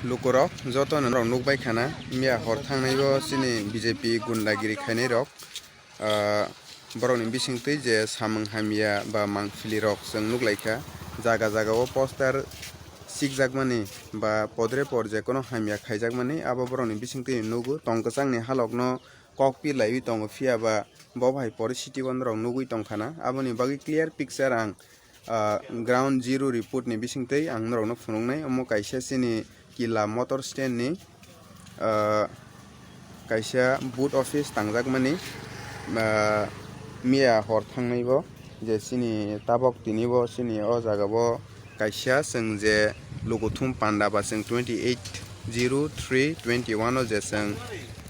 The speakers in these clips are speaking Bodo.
lukurok joto no rok nukbai khana mia hor thangnaibo chini BJP gundagiri khainai rok borok ni bisingtwi je samung hamya ba mangpili rok chwng nuklaikha jaga jaga o poster sikjakmani ba podre por je kono hamya khaijakmani abo borok ni bisingtwi nugo tongkwchang ni halok no kokpi laiwi tongo phiaba bo bai poricity on rok nugui tongkhana aboni bagi clear picture ang ground zero report ni bisingtwi ang norok no phunuknai omo kaisa chini kila motor stand ni kaisa boot office tangjakmani mia hor thangnai bo je chini tabok tini bo chini o jaga bo kaisa chwng je lokothum panda ba chwng 28/03/21 o je chwng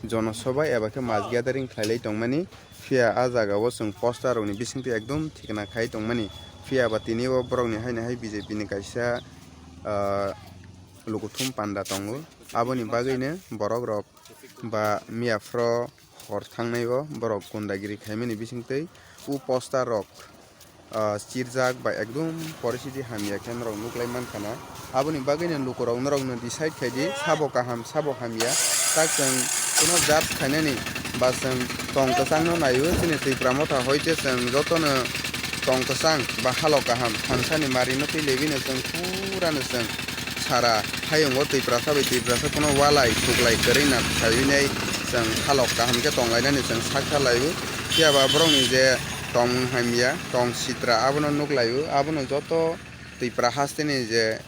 jonosabha eba ke mass gathering khlailai tongmani phia a jaga o chwng poster rok ni bisingtwi ekdom thikna khai tongmani phia ba tini bo borok ni haina hai BJP ni kaisa lokothum panda tongo aboni bagui borok rok ba miafro hor thangnai bo borok gundagiri khaimani bisingtwi u poster rok chirjak ba ekdom poricity hamya khe norok nuklai mankhana aboni bagui lukurok norok no decide khaidi sabo kaham sabo hamya tak chwng kuno jat khainani ba chwng tongkwchang no naio chini twipra motha hoite chwng jotono tongkwchang ba halok kaham thansani mari no twi lebino chwng purano chwng sara hayungo twipra sabai twipra sa kono walai thuklai kwrwi na thawinai chwng halok kaham ke tonglainani chwng sakha laibo phiaba borok ni je tong hamya tong sitra abono nuklaio abono joto twipra hasteni je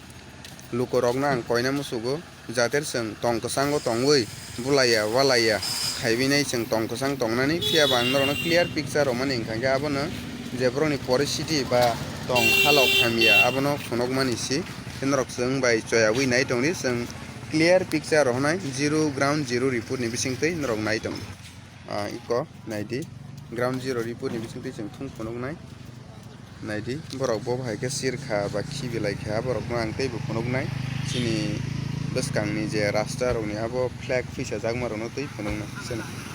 lukurok no ang koina musugo jater chwng tongkwchang o tongwi bulaya walaya khaibinai chwng tongkwchang tongnani phiaba ang norok no clear picture romani hingkha abono je borok ni poricity ba tong halok hamya abono phunukmani si norok chwng bai choyawi nai tongni chwng clear picture rohnai ground zero report ni bisingtwi norok nai tong iko naidi ground zero report ni bisingtwi chwng thung phunuknai naidi borok bo bai ke sirkha ba khibilai kha borok no ang teibo phunuknai chini bwskang ni je rasta rok ni abo flag phisa jakma rok no tei phunuknai.